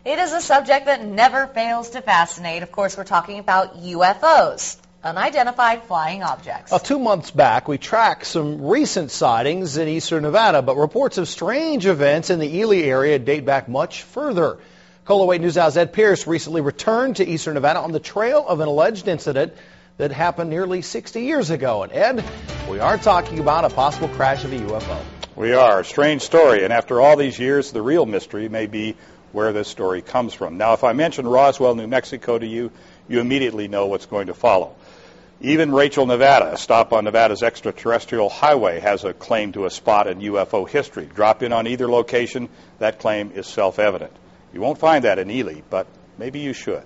It is a subject that never fails to fascinate. Of course, we're talking about UFOs, unidentified flying objects. Well, 2 months back, we tracked some recent sightings in eastern Nevada, but reports of strange events in the Ely area date back much further. KOLO 8 News' Ed Pierce recently returned to eastern Nevada on the trail of an alleged incident that happened nearly 60 years ago. And Ed, we are talking about a possible crash of a UFO. We are. Strange story. And after all these years, the real mystery may be where this story comes from. Now, if I mention Roswell, New Mexico to you, you immediately know what's going to follow. Even Rachel, Nevada, a stop on Nevada's extraterrestrial highway, has a claim to a spot in UFO history. Drop in on either location, that claim is self-evident. You won't find that in Ely, but maybe you should.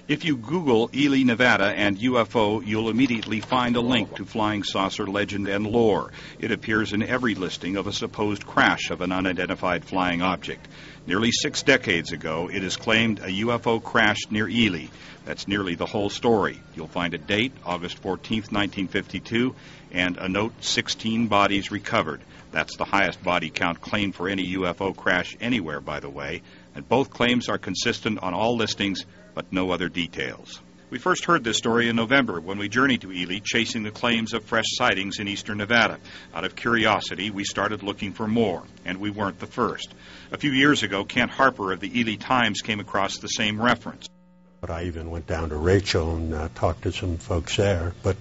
If you Google Ely, Nevada and UFO, you'll immediately find a link to flying saucer legend and lore. It appears in every listing of a supposed crash of an unidentified flying object. Nearly 6 decades ago, it is claimed a UFO crashed near Ely. That's nearly the whole story. You'll find a date, August 14th, 1952, and a note, 16 bodies recovered. That's the highest body count claimed for any UFO crash anywhere, by the way. And both claims are consistent on all listings, but no other details. We first heard this story in November when we journeyed to Ely chasing the claims of fresh sightings in eastern Nevada. Out of curiosity, we started looking for more, and we weren't the first. A few years ago, Kent Harper of the Ely Times came across the same reference. But I even went down to Rachel and talked to some folks there, but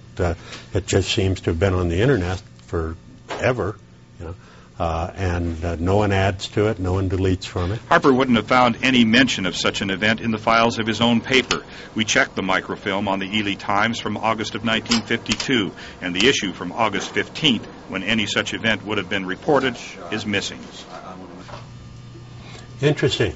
it just seems to have been on the internet forever, you know. And no one adds to it, no one deletes from it. Harper wouldn't have found any mention of such an event in the files of his own paper. We checked the microfilm on the Ely Times from August of 1952, and the issue from August 15th, when any such event would have been reported, is missing. Interesting.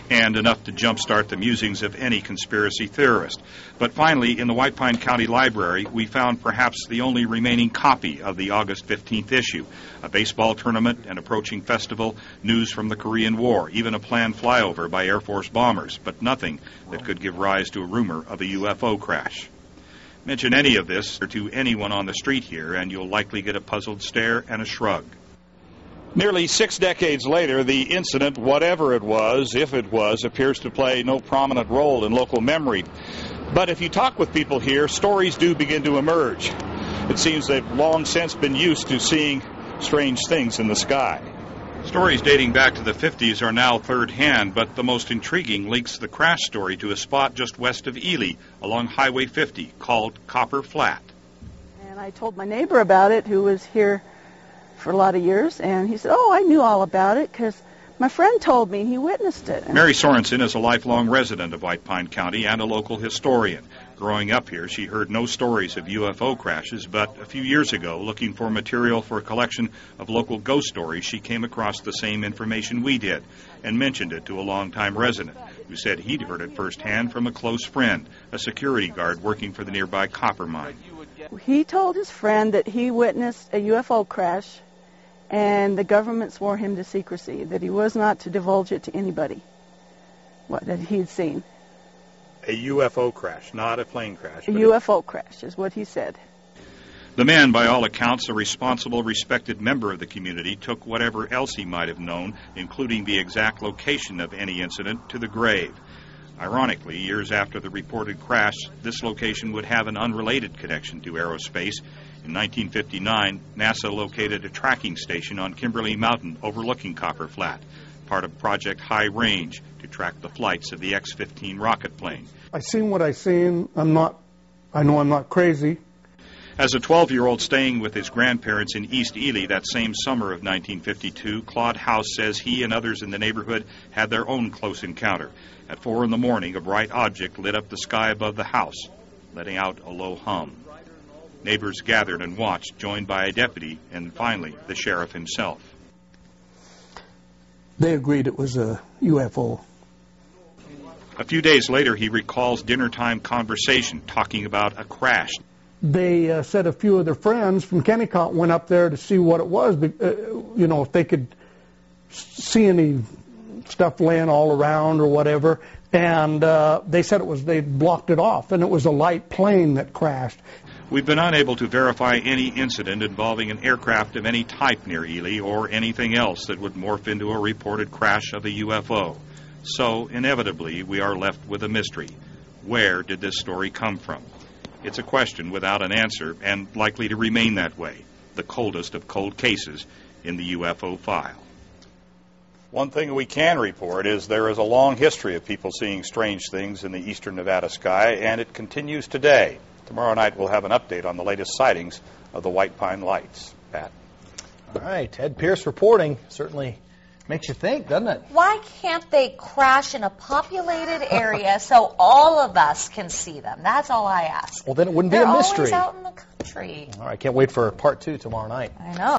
And enough to jumpstart the musings of any conspiracy theorist. But finally, in the White Pine County Library, we found perhaps the only remaining copy of the August 15th issue. A baseball tournament, an approaching festival, news from the Korean War, even a planned flyover by Air Force bombers, but nothing that could give rise to a rumor of a UFO crash. Mention any of this to anyone on the street here, and you'll likely get a puzzled stare and a shrug. Nearly 6 decades later, the incident, whatever it was, if it was, appears to play no prominent role in local memory. But if you talk with people here, stories do begin to emerge. It seems they've long since been used to seeing strange things in the sky. Stories dating back to the 50s are now third-hand, but the most intriguing links the crash story to a spot just west of Ely along Highway 50 called Copper Flat. And I told my neighbor about it, who was here for a lot of years, and he said, oh, I knew all about it because my friend told me he witnessed it. Mary Sorensen is a lifelong resident of White Pine County and a local historian. Growing up here, she heard no stories of UFO crashes, but a few years ago, looking for material for a collection of local ghost stories, she came across the same information we did and mentioned it to a longtime resident who said he'd heard it firsthand from a close friend, a security guard working for the nearby copper mine. He told his friend that he witnessed a UFO crash, and the government swore him to secrecy, that he was not to divulge it to anybody, what that he'd seen. A UFO crash, not a plane crash. A UFO crash is what he said. The man, by all accounts, a responsible, respected member of the community, took whatever else he might have known, including the exact location of any incident, to the grave. Ironically, years after the reported crash, this location would have an unrelated connection to aerospace. In 1959, NASA located a tracking station on Kimberly Mountain overlooking Copper Flat, part of Project High Range, to track the flights of the X-15 rocket plane. I seen what I seen. I know I'm not crazy. As a 12-year-old staying with his grandparents in East Ely that same summer of 1952, Claude House says he and others in the neighborhood had their own close encounter. At 4 in the morning, a bright object lit up the sky above the house, letting out a low hum. Neighbors gathered and watched, joined by a deputy and finally the sheriff himself. They agreed it was a UFO. A few days later, he recalls dinner-time conversation talking about a crash. They said a few of their friends from Kennecott went up there to see what it was, you know, if they could see any stuff laying all around or whatever. And they said it was, they blocked it off, and it was a light plane that crashed. We've been unable to verify any incident involving an aircraft of any type near Ely or anything else that would morph into a reported crash of a UFO. So, inevitably, we are left with a mystery. Where did this story come from? It's a question without an answer and likely to remain that way. The coldest of cold cases in the UFO file. One thing we can report is there is a long history of people seeing strange things in the eastern Nevada sky, and it continues today. Tomorrow night we'll have an update on the latest sightings of the White Pine Lights. Pat. All right, Ed Pierce reporting. Certainly makes you think, doesn't it? Why can't they crash in a populated area so all of us can see them? That's all I ask. Well, then it wouldn't They're be a mystery. Always out in the country. All right, can't wait for part 2 tomorrow night. I know.